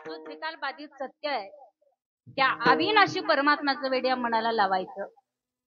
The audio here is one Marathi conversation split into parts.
जो त्रिकालबाधित सत्य आहे त्या अविनाशी परमात्म्याचं वेड या मनाला लावायचं.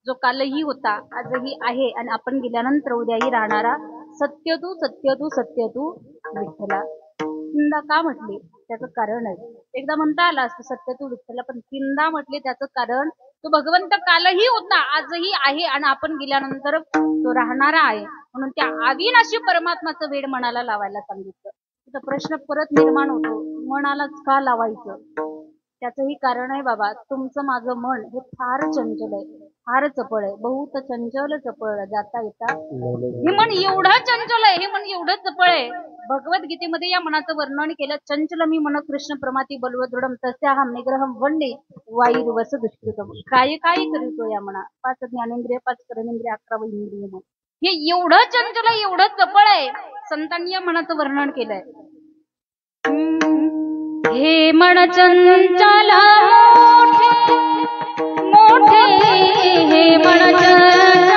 जो कालही होता, आजही आहे आणि आपण गेल्यानंतर उद्याही राहणारा सत्य तू सत्य तू सत्य तू विठ्ठला. तीनदा का म्हटले त्याचं कारण आहे. एकदा म्हणता आला असतं सत्य तू विठ्ठला, पण तीनदा म्हटले त्याचं कारण तो भगवंत कालही होता, आजही आहे आणि आपण गेल्यानंतर तो राहणारा आहे. म्हणून त्या अविनाशी परमात्म्याचं वेड मनाला लावायला सांगितलं. तिथं प्रश्न परत निर्माण होतो, मनालाच का लावायचं? त्याचंही कारण आहे बाबा, तुमचं माझं मन हे फार चंचल आहे, फार चपळ आहे. बहुत चंचल चपळ जाता येता. हे मन एवढं चंचल आहे, हे मन एवढं चपळ आहे. भगवद्गीतेमध्ये या मनाचं वर्णन केलं. चंचल मी मन कृष्ण प्रमाती बलवदृढम तस्याहम निग्रहम वंदे वायुर्वस दुष्कृतम. काय काय करीतो या मना? 5 ज्ञानेंद्रिय, 5 कर्मेंद्रिय, 11 इंद्रिय मन. हे एवढं चंचल आहे, एवढं चपळ आहे. संतांनी या मनाचं वर्णन केलंय. हे मन चंचल मोठे, हे मन चंचल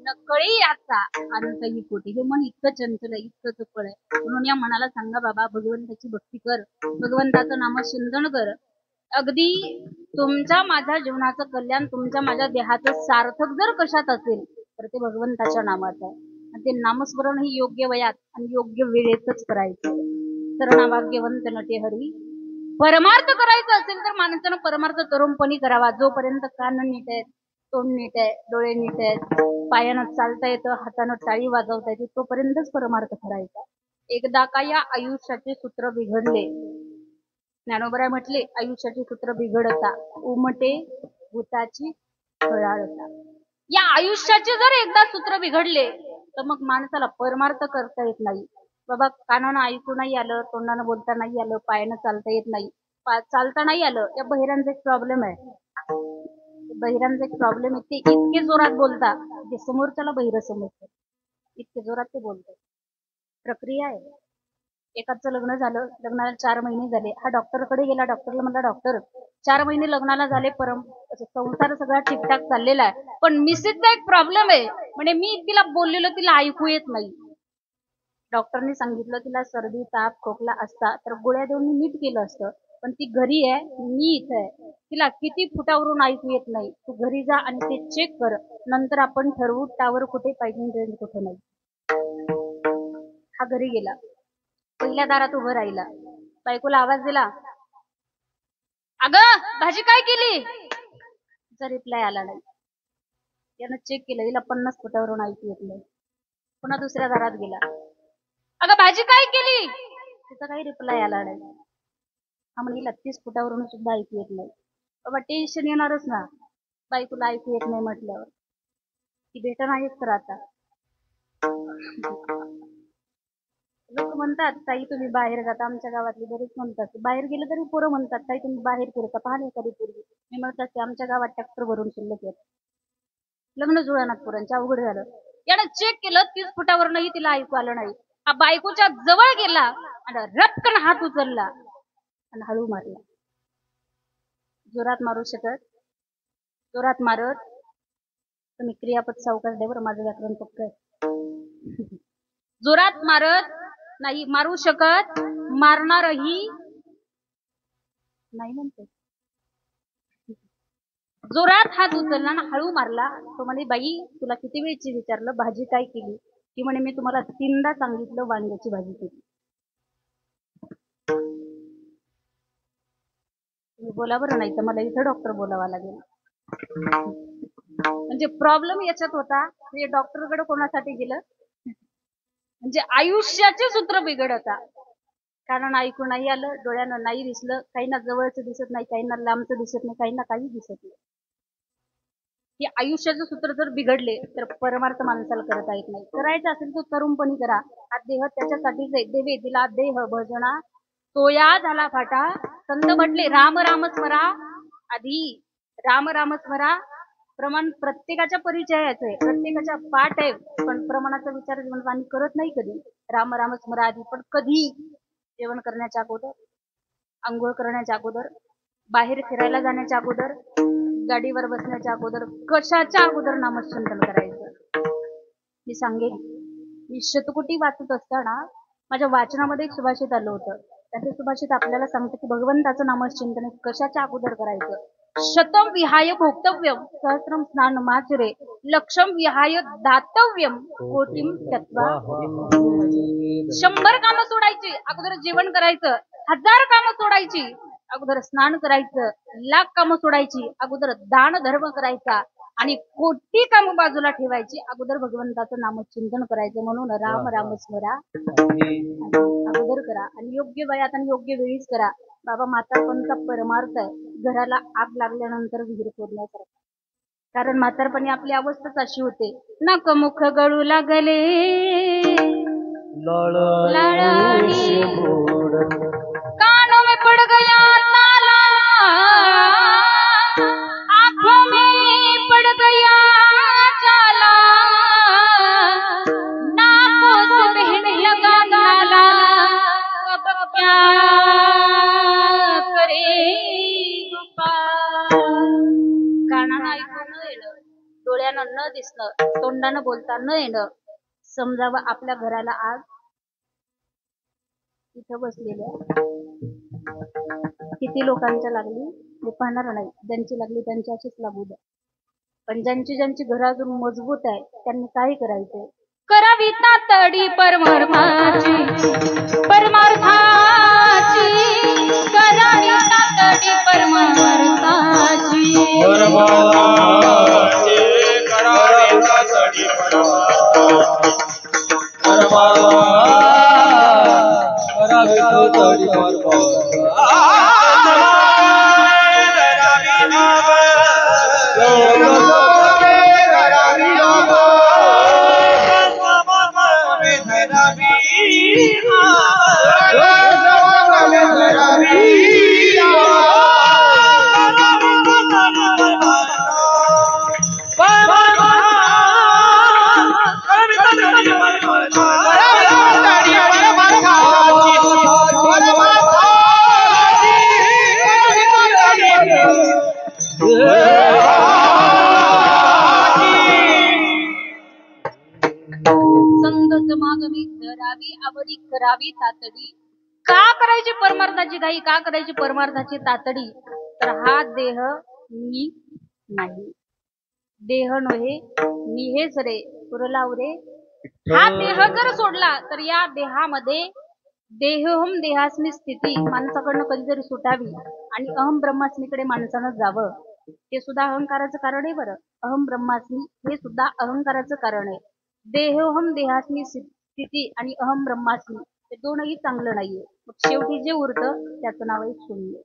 नकळी याचा अनंतही कोटी. हे मन इतकं चंचल आहे, इतकं चपळ आहे. म्हणून या मनाला सांगा बाबा, भगवंताची भक्ती कर, भगवंताचं नामस्मरण कर. अगदी तुमच्या माझ्या जीवनाचं कल्याण, तुमच्या माझ्या देहाचं सार्थक जर कशात असेल तर ते भगवंताच्या नामात आहे. आणि ते नामस्मरण ही योग्य वयात आणि योग्य वेळेतच करायचं. तर नाभाग्यवंत नटे हरी. परमार्थ करायचं असेल तर माणसानं परमार्थ तरुणपणी करावा. जोपर्यंत कान नीट आहेत, तोंड नीट आहे, डोळे नीट आहेत, पायानं चालता येतं, हातानं टाळी वाजवता येते, तोपर्यंतच परमार्थ करायचा. एकदा का या आयुष्याचे सूत्र बिघडले, ज्ञानोबराय म्हटले, आयुष्याचे सूत्र बिघडता उमटे भूताची फळाळता. या आयुष्याचे जर एकदा सूत्र बिघडले तर मग माणसाला परमार्थ करता येत नाही. बाबा कानानं ऐकू नाही आलं, तोंडानं बोलता नाही आलं, पायानं चालता येत नाही, चालता नाही आलं, या बहिरांचा एक प्रॉब्लेम आहे. बहिरांचा एक प्रॉब्लेम आहे, ते इतके जोरात बोलता जे समोरच्याला बहिर समजतं, इतके जोरात ते बोलतात. प्रक्रिया आहे. एकाचं लग्न झालं, लग्नाला 4 महिने झाले, हा डॉक्टरकडे गेला. डॉक्टरला म्हणला, डॉक्टर 4 महिने लग्नाला झाले, संसार सगळा ठीकठाक चाललेला आहे, पण मिसेसचा एक प्रॉब्लेम आहे, म्हणजे मी तिला बोललेलं तिला ऐकू येत नाही. डॉक्टरने सांगितलं तिला सर्दी ताप खोकला असता तर गोळ्या देऊन मी नीट केलं असतं, पण ती घरी आहे, मी इथं आहे, तिला किती फुटावरून ऐकू येत नाही. तू घरी जा आणि ते चेक कर, नंतर आपण ठरवू टावर कुठे पाहिजे रेंज कुठे नाही. हा घरी गेला, पहिल्या दारात उभं राहिला, बायकोला आवाज दिला, अगं भाजी काय केली? तिचा रिप्लाय आला नाही. त्यानं चेक केलं, हिला 50 फुटावरून ऐकू येत नाही. पुन्हा दुसऱ्या दारात गेला, अगं भाजी काय केली? तिचा काही रिप्लाय आला नाही. हा म्हणजे 30 फुटावरून सुद्धा ऐकू येत नाही. बाबा टेन्शन येणारच ना, बायकोला ऐकू येत नाही म्हटल्यावर. ती भेटण आहेच तर आता. लोक म्हणतात ताई तुम्ही बाहेर जाता, आमच्या गावातली बरेच म्हणतात, बाहेर गेलं तरी पोरं म्हणतात ताई तुम्ही बाहेर फिरता, पाहा एखादी पोरगी. मी म्हणतात ते आमच्या गावात ट्रॅक्टर भरून शिल्लक येत, लग्न जुळणात पोरांच्या, अवघड झालं. यानं चेक केलं, 30 फुटावरनंही तिला ऐकू आलं नाही. हा बायकोच्या जवळ गेला आणि रपकन हात उचलला आणि हळू मारला. जोरात मारू शकत, जोरात मारत तुम्ही क्रियापद सावकाश द्यावर, माझं व्याकरण पक्क आहे. जोरात मारत नाही मारू शकत, मारणारही नाही म्हणते. जोरात हात उचलला ना हळू मारला. तो म्हणे बाई तुला किती वेळची विचारलं भाजी काय केली? ती म्हणे मी तुम्हाला 3दा सांगितलं वांग्याची भाजी केली. तुम्ही बोला बरं, नाही तर मला इथं डॉक्टर बोलावा लागेल. म्हणजे प्रॉब्लेम याच्यात होता, म्हणजे डॉक्टरकडे कोणासाठी गेलं, म्हणजे आयुष्याचे सूत्र बिघडता. कारण ऐकू नाही आलं, डोळ्यानं नाही दिसलं, काहींना जवळचं दिसत नाही, काहींना लांबचं दिसत नाही, काहींना काही दिसत नाही. हे आयुष्याचे सूत्र जर बिघडले तर परमार्थ माणसाला करता येत नाही. करायचं असेल तर तरुणपणी करा. हा देह त्याच्यासाठीच आहे. देवे दिला देह भजना तोया झाला फाटा. संत म्हटले राम राम स्मरा आधी, राम राम स्मरा. प्रमाण प्रत्येकाच्या परिचयाचं आहे, प्रत्येकाच्या पाठ आहे, पण प्रमाणाचा विचार आम्ही करत नाही कधी. राम राम स्मरा आधी, पण कधी जेवण करण्याच्या अगोदर, अंघोळ करण्याच्या अगोदर, बाहेर फिरायला जाण्याच्या अगोदर, गाडीवर बसण्याच्या अगोदर, कशाच्या अगोदर नामस्मरण करायचं. मी सांगेन, मी शतकोटी वाचत असताना माझ्या वाचनामध्ये एक सुभाषित आलं होतं. त्याचे सुभाषित आपल्याला सांगतं की भगवंताचं नामचिंतन कशाच्या अगोदर करायचं. शतम विहाय भोक्तव्यम सहस्रम स्नान माचरे लक्षम विहाय दातव्यम कोटीम त्यक्त्वा. 100 कामं सोडायची अगोदर जेवण करायचं, 1000 कामं सोडायची अगोदर स्नान करायचं, 1,00,000 कामं सोडायची अगोदर दान धर्म करायचा, आणि कोटी कामं बाजूला ठेवायची अगोदर भगवंताचं नामचिंतन करायचं. म्हणून राम राम स्मरा अगोदर करा, आणि योग्य वयात आणि योग्य वेळीच करा. बाबा म्हातारपणचा परमार्थ आहे, घराला आग लागल्यानंतर विहीर फोडण्यासारखा. कारण म्हातारपणी आपली अवस्थाच अशी होते, नक मुख गळू लागले लाळानी, कानों में पड़ गया ताला, आंखों में पड़ गया जाला, नाकों से बहने लगा नाला, अब क्या करे गोपाल. कानानं ऐकू न येणं, डोळ्यानं न दिसणं, तोंडानं बोलता न येणं, समजावं आपल्या घराला आग इथं बसलेल्या किती लोकांच्या लागली हे पाहणार नाही. ज्यांची लागली त्यांच्याशीच लागू द्या. पण ज्यांची ज्यांची घरं अजून मजबूत आहे त्यांनी काय करायचंय, करावी तातडी परमार्थाची, परमार्थाची करावी तातडी परमार्थाची, परमार्थाची करावी तातडी परमार्थाची, करावी तातडी परमार्थाची. संत समागमी धरावी आवडी करावी तातडी. का करायची परमार्थाची घाई, का करायची परमार्थाची तातडी, तर हा देह मी नाही, देह नव्हे मी हेच रे पुरलाव रे. हा देह जर सोडला तर या देहामध्ये देहम देहास्मी स्थिती माणसाकडनं कधीतरी सुटावी, आणि अहम ब्रह्मास्मीकडे माणसानं जावं. हे सुद्धा अहंकाराचं कारण आहे बरं. अहम ब्रह्मास्मी हे सुद्धा अहंकाराचं कारण आहे. देहोहम देहास्मी स्थिती आणि अहम ब्रह्मास्मी हे दोनही चांगलं नाहीये. मग शेवटी जे उरतं त्याचं नाव आहे शून्य,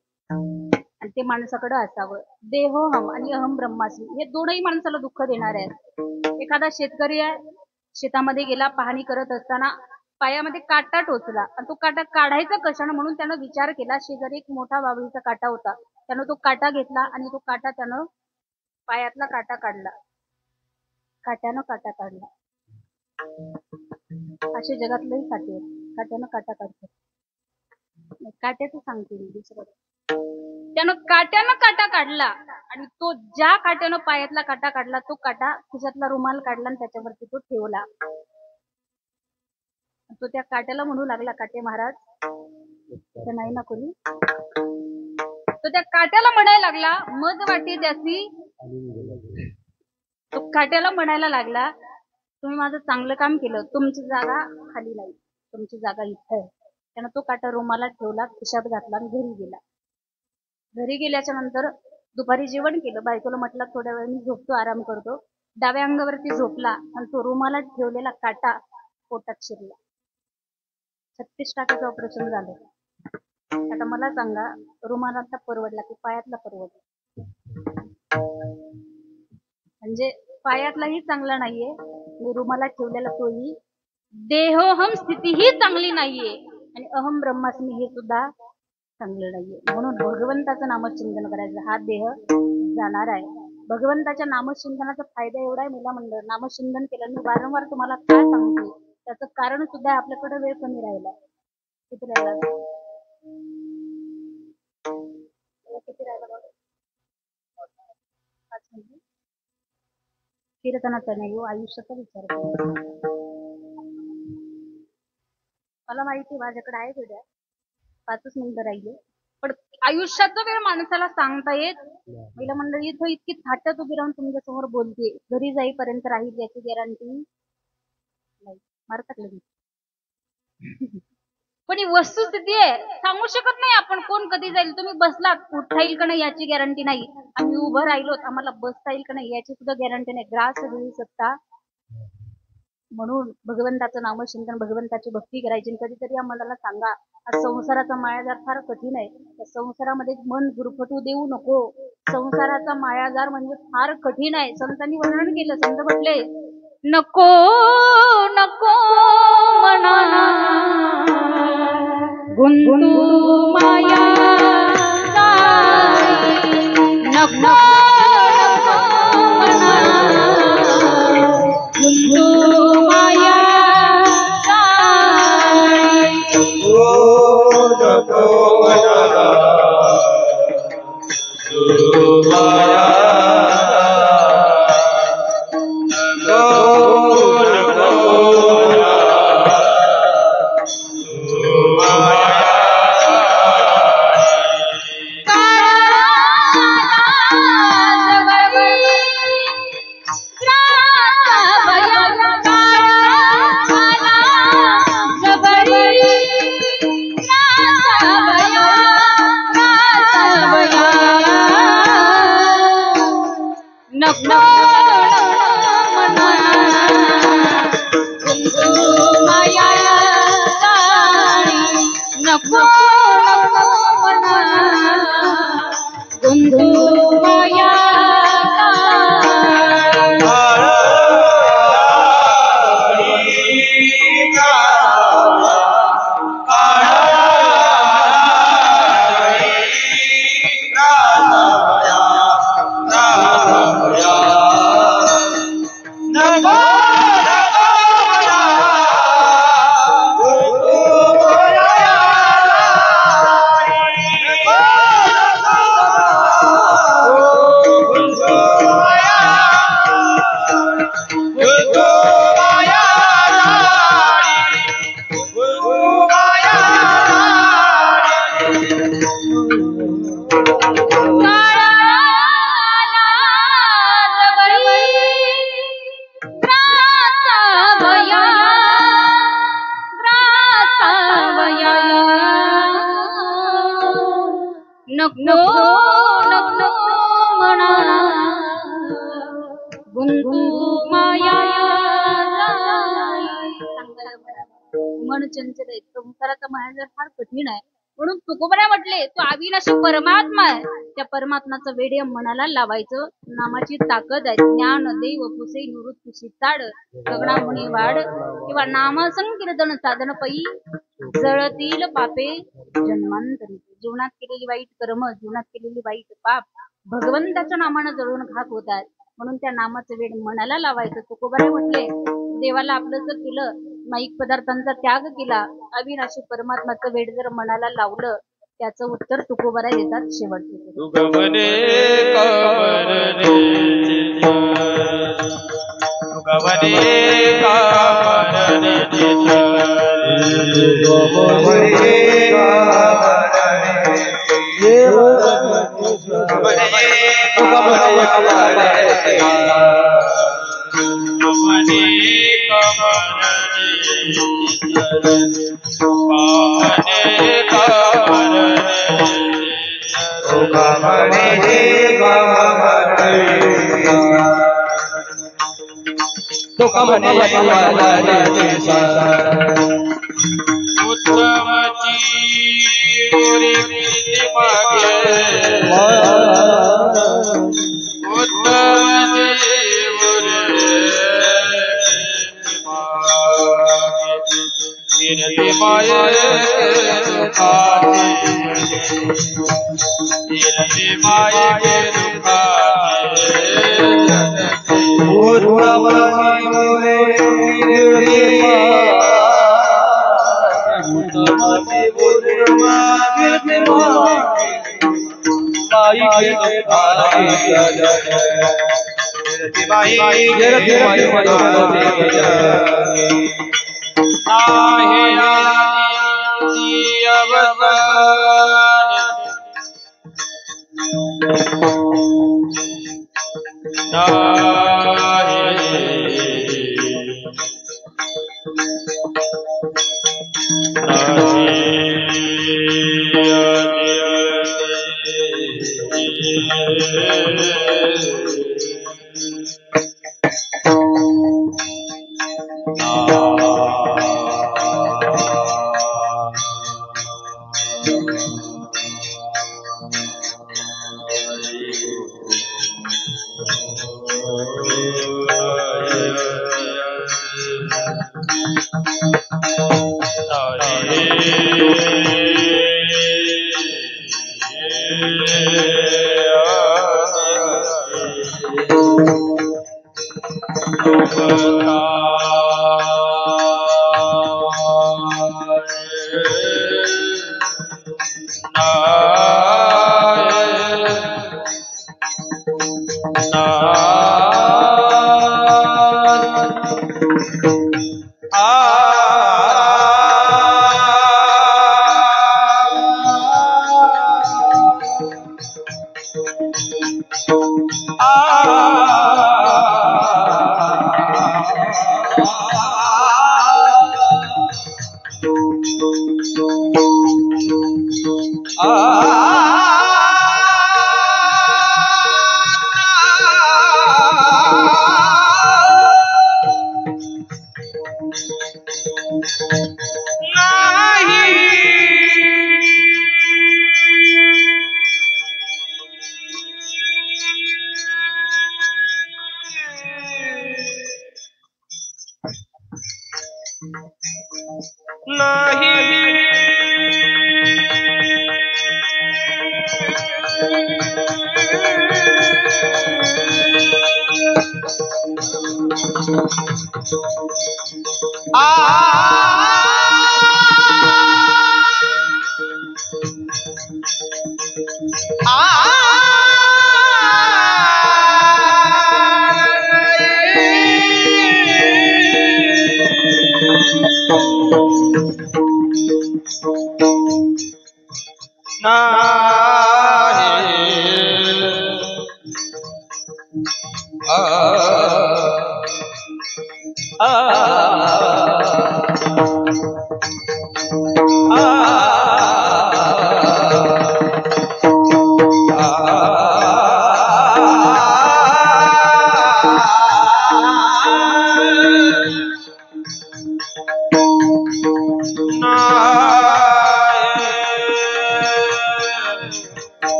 आणि ते माणसाकडे असावं. देहोहम आणि अहम ब्रह्मास्मी हे दोनही माणसाला दुःख देणार आहेत. एखादा शेतकरी आहे, शेतामध्ये गेला, पाहणी करत असताना पायामध्ये काटा टोचला, आणि तो काटा काढायचा कशानं म्हणून त्यानं विचार केला. शेजारी एक मोठा बाभळीचा काटा होता, त्यानं तो काटा घेतला आणि तो काटा त्यानं पायातला काटा काढला, काट्यानं काटा काढला. असे जगातलेही काटे आहेत, काट्यानं काटा काढतात. काट्याचं सांगते मी दुसरं. त्यानं काट्यानं काटा काढला, आणि तो ज्या काट्यानं पायातला काटा काढला तो काटा खिशातला रुमाल काढला आणि त्याच्यावरती तो ठेवला. तो त्या काट्याला म्हणू लागला, काटे महाराज तर नाही ना कोणी. तो त्या काट्याला म्हणायला लागला, मज वाटे त्याची. तो काट्याला म्हणायला लागला, तुम्ही माझं चांगलं काम केलं, तुमची जागा खाली नाही, तुमची जागा इथं आहे. त्यानं तो काटा रुमालात ठेवला, खिशात घातला आणि घरी गेला. घरी गेल्याच्या नंतर दुपारी जेवण केलं, बायकोला म्हटलं थोड्या वेळ मी झोपतो, आराम करतो. डाव्या अंगावरती झोपला आणि तो रुमालात ठेवलेला काटा पोटात शिरला. 36 टाक्याचं ऑपरेशन झालं. आता मला सांगा, रुमालातला परवडला की पायातला परवडला? म्हणजे पायातलाही चांगला नाहीये, मी रुमालात ठेवलेला तोही, देहोहम स्थितीही चांगली नाहीये, आणि अहम ब्रह्मास्मी हे सुद्धा चांगलं नाहीये. म्हणून भगवंताचं नामचिंतन करायचं. हा देह जाणार आहे. भगवंताच्या नामचिंतनाचा फायदा एवढा आहे, मला म्हणलं नामचिंतन केलं. मी वारंवार तुम्हाला काय सांगते, त्याचं कारण सुद्धा आपल्याकडे वेळ कमी राहिला. किती राहिला? किती राहिला? 5 मिनिट. कीर्तनाचा नाही हो, आयुष्याचा विचार करा. मला माहिती माझ्याकडे आहे उद्या 5 मिनिटं राहिले, पण आयुष्याचा वेळ माणसाला सांगता येत. पहिलं म्हणलं इथं इतकी थाटत उभी राहून तुमच्या समोर बोलते, घरी जाईपर्यंत राहील याची गॅरंटी नाही. मार टाकलं पण ही वस्तुस्थिती आहे, सांगू शकत नाही आपण कोण कधी जाईल. तुम्ही बसलात, उठता येईल का नाही याची गॅरंटी नाही. आम्ही उभं राहिलो, आम्हाला बसता येईल का नाही याची सुद्धा गॅरंटी नाही. ग्रास देऊ सत्ता. म्हणून भगवंताचं नामचिंतन, भगवंताची भक्ती करायची. कधीतरी या मनाला सांगा, हा संसाराचा मायाजार फार कठीण आहे. त्या संसारामध्ये मन गुरफटू देऊ नको. संसाराचा मायाजार म्हणजे फार कठीण आहे. संतांनी वर्णन केलं. संत म्हटले, नको नको मना गुंतू माया नको नको मना गुंतू माया नको नको म्हणा गुंतू माया मन चंचल आहे. संसाराचा मायाजार फार कठीण आहे. म्हणून तुकोबरा म्हटले, तो अविनाशी परमात्मा आहे. त्या परमात्माचं वेड्य मनाला लावायचं. नामाची ताकद आहे. ज्ञान देव पुसे निवृत्तीशी ताड गगना मुनी वाढ किंवा नामसंकीर्तन साधन पै जळतील पापे जन्मांतरी. जीवनात केलेली वाईट कर्म, जीवनात केलेली वाईट पाप भगवंताच्या नामानं जळून घात होतात. म्हणून त्या नामाचं वेड मनाला लावायचं. तुकोबरा म्हटले, देवाला आपलं जर केलं, माईक पदार्थांचा त्याग केला, अविनाशी परमात्माचं वेड जर मनाला लावलं, त्याचं उत्तर तुकोबरा देतात शेवटचं. तुका तुका म्हणे उत्तमची गोरी प्रीती मागे उत्तमची गोरी माये गिरती माये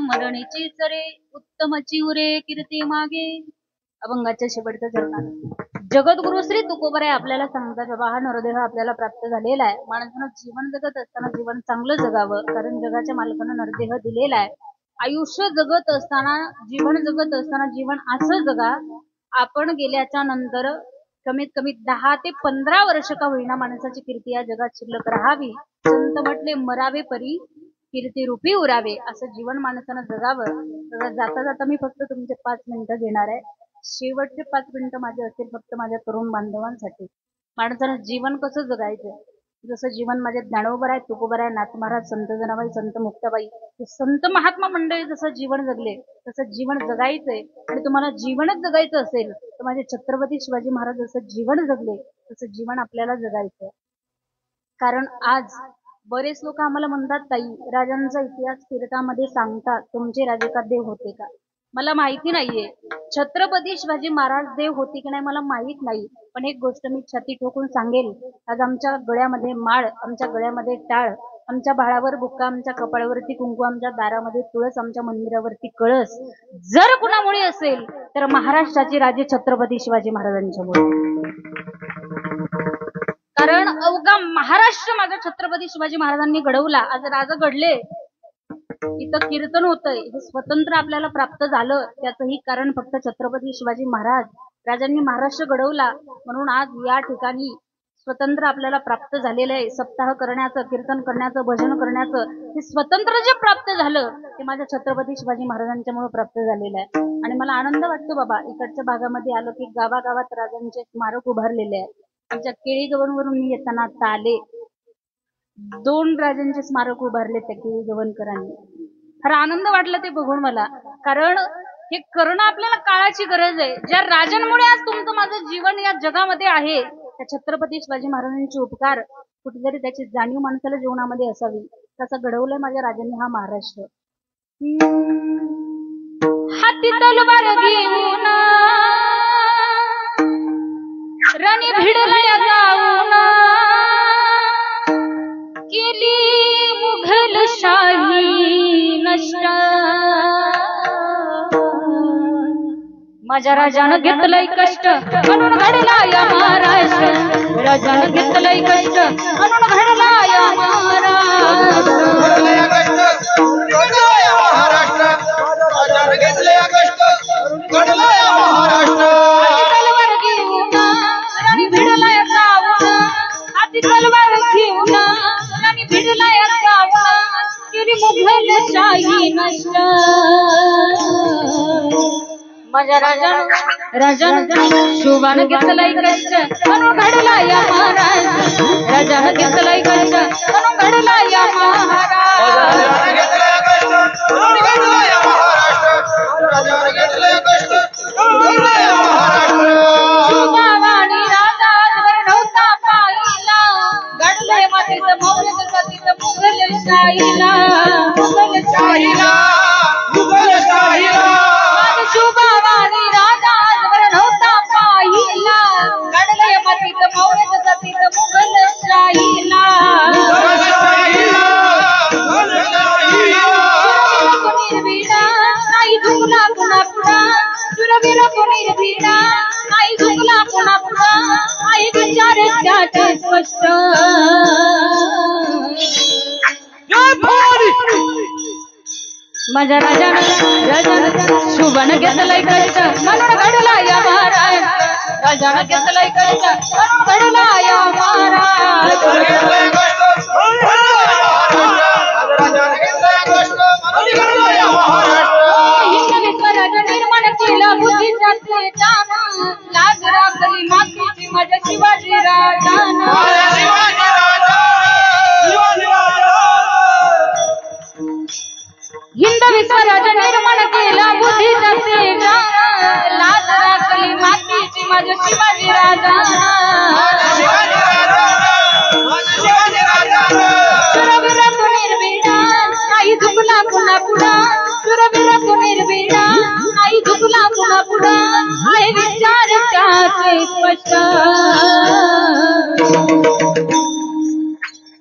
मरणेची सरे उत्तमची उरे कीर्ती मागे. अभंगाच्या शेवटचं चरणात जगद्गुरु श्री तुकोबराय आपल्याला सांगतात, बाबा हा नरदेह आपल्याला प्राप्त झालेला आहे. माणसानं जीवन जगत असताना जीवन चांगलं जगावं, कारण जगाच्या मालकानं नरदेह दिलेला आहे. आयुष्य जगत असताना जीवन जगत असताना जीवन असं जगा, आपण गेल्याच्या नंतर कमीत कमी 10 ते 15 वर्ष का होईना माणसाची कीर्ती या जगात शिल्लक राहावी. संत म्हटले मरावे परी कीर्ती रूपी उरावे. असं जीवन माणसानं जगावं. जाता जाता मी फक्त तुमचे 5 मिनिटं घेणार आहे. शेवटचे 5 मिनिटं माझे असेल फक्त माझ्या तरुण बांधवांसाठी. माणसानं जीवन कसं जगायचं, जसं जीवन माझे ज्ञानोबराय, तुकोबराय, नाथ महाराज, संत जनाबाई, संत मुक्ताबाई, संत महात्मा मंडळी जसं जीवन जगले तसं जीवन जगायचंय. आणि तुम्हाला जीवनच जगायचं असेल तर माझे छत्रपती शिवाजी महाराज जसं जीवन जगले तसं जीवन आपल्याला जगायचंय. कारण आज बरेच लोक आम्हाला म्हणतात, ताई राजांचा इतिहास कीर्तामध्ये सांगतात, तुमचे राजे का देव होते का? मला माहिती नाहीये. छत्रपती शिवाजी महाराज देव होते की नाही मला माहित नाही. पण एक गोष्ट मी छाती ठोकून सांगेल, आज आमच्या गळ्यामध्ये माळ, आमच्या गळ्यामध्ये टाळ, आमच्या बाळावर बुक्का, आमच्या कपाळावरती कुंकू, आमच्या दारामध्ये तुळस, आमच्या मंदिरावरती कळस जर कुणामुळे असेल तर महाराष्ट्राचे राजे छत्रपती शिवाजी महाराजांच्यामुळे. कारण अवघा महाराष्ट्र माझा छत्रपती शिवाजी महाराजांनी घडवला. आज राजा घडले, इथं कीर्तन होतंय, हे स्वतंत्र आपल्याला प्राप्त झालं, त्याचंही कारण फक्त छत्रपती शिवाजी महाराज राजांनी महाराष्ट्र घडवला. म्हणून आज या ठिकाणी स्वतंत्र आपल्याला प्राप्त झालेलं आहे. सप्ताह करण्याचं, कीर्तन करण्याचं, भजन करण्याचं हे स्वतंत्र जे प्राप्त झालं ते माझ्या छत्रपती शिवाजी महाराजांच्यामुळे प्राप्त झालेलं आहे. आणि मला आनंद वाटतो बाबा, इकडच्या भागामध्ये आलो की गावागावात राजांचे स्मारक उभारलेले आहे. आमच्या केळीगव्हाणवरून मी येताना आता आले, 2 राजांचे स्मारक उभारले त्या केळीगव्हाणकरांनी. खरं आनंद वाटला ते बघून मला. कारण हे करणं आपल्याला काळाची गरज आहे. ज्या राजांमुळे आज तुमचं माझं जीवन या जगामध्ये आहे, त्या छत्रपती शिवाजी महाराजांचे उपकार कुठेतरी त्याची जाणीव माणसाला जीवनामध्ये असावी. तसं घडवलंय माझ्या राजांनी हा महाराष्ट्र. हाती तलवार घेऊन राणी भिडल्या जाऊन केली मुघलशाही नष्ट. माझ्या राजानं घेतलंय कष्ट म्हणून घडला या महाराष्ट्र. राजानं घेतलंय कष्ट म्हणून घडला या महाराष्ट्र. हाती तलवार घेऊन राणी भिडल्या जाऊन केली मुघलशाही नष्ट. माझ्या राजानं शोभानं घेतलंय कष्ट म्हणून घडला या महाराष्ट्र. राजानं घेतलंय कष्ट म्हणून घडला या महाराष्ट्र. स्पष्ट माझ्या राजानं शुभन घेतलंय कष्ट म्हणून घडला या महाराज राजानं घेतलंय कष्ट म्हणून घडला या महाराज हिंदवीश्वरानं निर्माण केला बुद्धीचा तेजान लाज राखली मातीची माझ्या शिवाजी राजानं हिंदवी स्वराज निर्माण केला बुद्धीचा तेजान लाज राखली मातीची माझ्या शिवाजी राजानं सुरवीर तू निर्भीडा नाही झुकला पुन्हा पुढा सुरवीर तू निर्भीडा नाही झुकला पुन्हा पुढा आहे विचार त्याचे स्पष्ट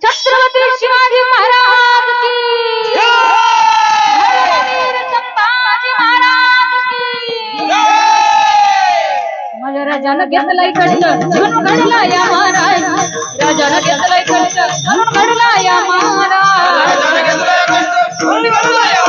छत्रपती शिवाजी महाराज की माझ्या राजानं घेतलाय कष्ट म्हणून घडला या महाराज राजानं घेतलाय कष्ट म्हणून घडला या महाराज घडला या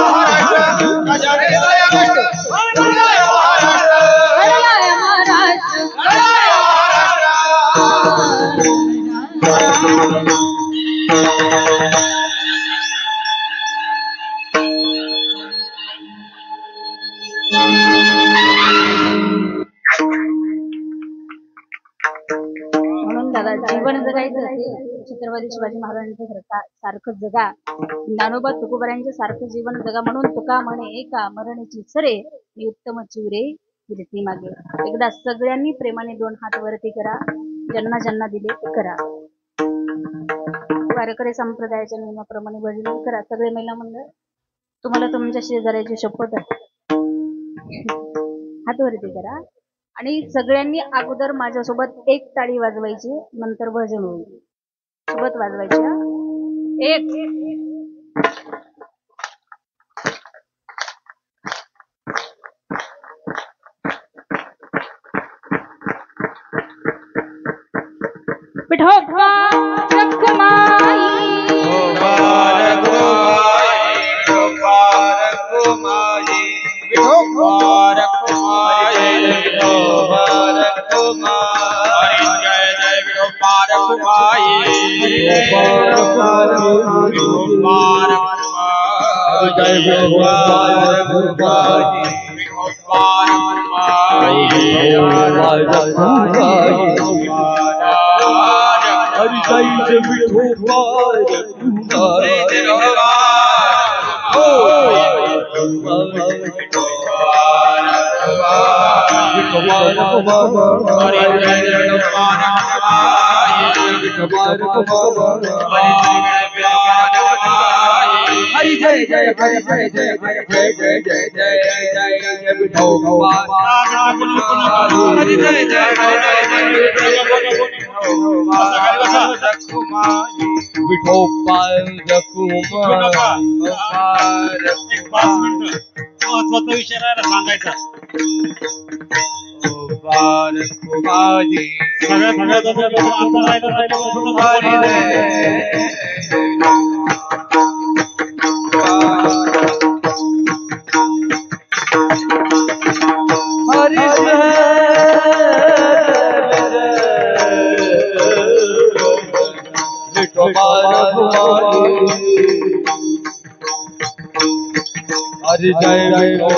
म्हणून दादा जीवन जगायचं असेल छत्रपती शिवाजी महाराजांचं सारखं जगा ज्ञानोबा तुकोबारांच्या सारखं जीवन जगा म्हणून तुका म्हणे एका मरणीची सरे मी उत्तम चिवरे कीर्ती मागे एकदा सगळ्यांनी प्रेमाने दोन हात वरती करा ज्यांना ज्यांना दिले ते करा वारकरी संप्रदायाच्या नियमाप्रमाणे भजन करा सगळे महिला मंडळ तुम्हाला तुमच्या शेजाऱ्याची शपथ आहे हात वरती करा आणि सगळ्यांनी अगोदर माझ्यासोबत एक टाळी वाजवायची नंतर भजन होईल सोबत वाजवायची एक विठोबा रखमाई हरि जय जय हरि जय जय जय जय जय जय जय जय जय विठोबा हरि जय जय विठोबा महत्वाचा विषय राहिला सांगायचा हरि जय जय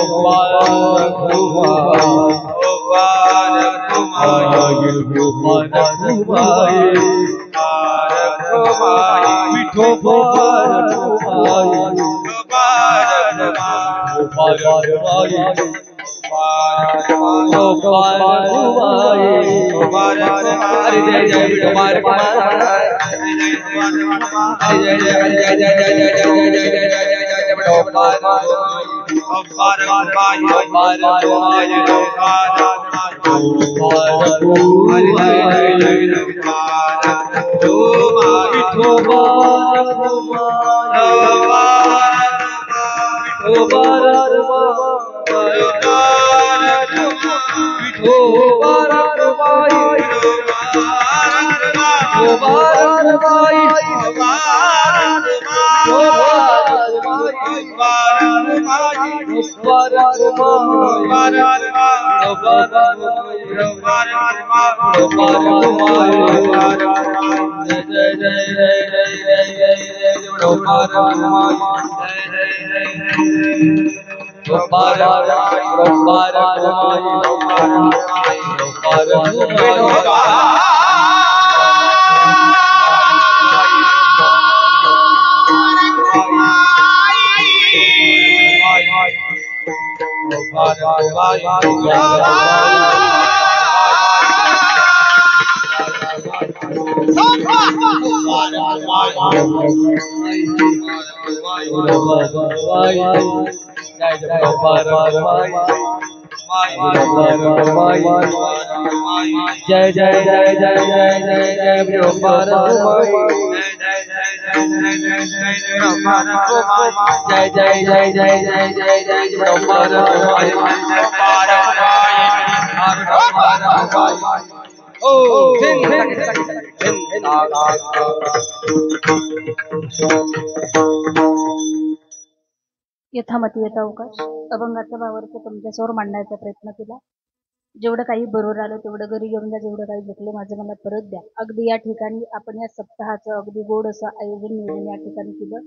Oh, जय जय जय जय जय जय जय ब्रह्मार जय जय जय जय जय जय जय ब्रह्मार ओ यथामती येता अवकाश अभंगाचा भावार्थ तुमच्यासमोर मांडण्याचा प्रयत्न केला. जेवढं काही बरोबर आलं तेवढं घरी घेऊन जा, जेवढं काही भेटलं माझं मला परत द्या. अगदी या ठिकाणी आपण या सप्ताहाचं अगदी गोड असं आयोजन नियोजन या ठिकाणी केलं.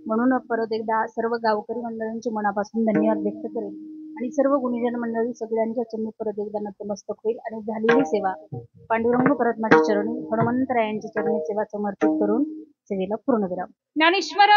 म्हणून परत एकदा सर्व गावकरी मंडळींचे मनापासून धन्यवाद व्यक्त करेल आणि सर्व गुणीजन मंडळी सगळ्यांच्या चरणी परत एकदा नतमस्तक होईल आणि झालेली सेवा पांडुरंग परमात्म्याच्या चरणी हनुमंतरायांच्या चरणी सेवा समर्पित करून सेवेला पूर्ण विराम. ज्ञानेश्वर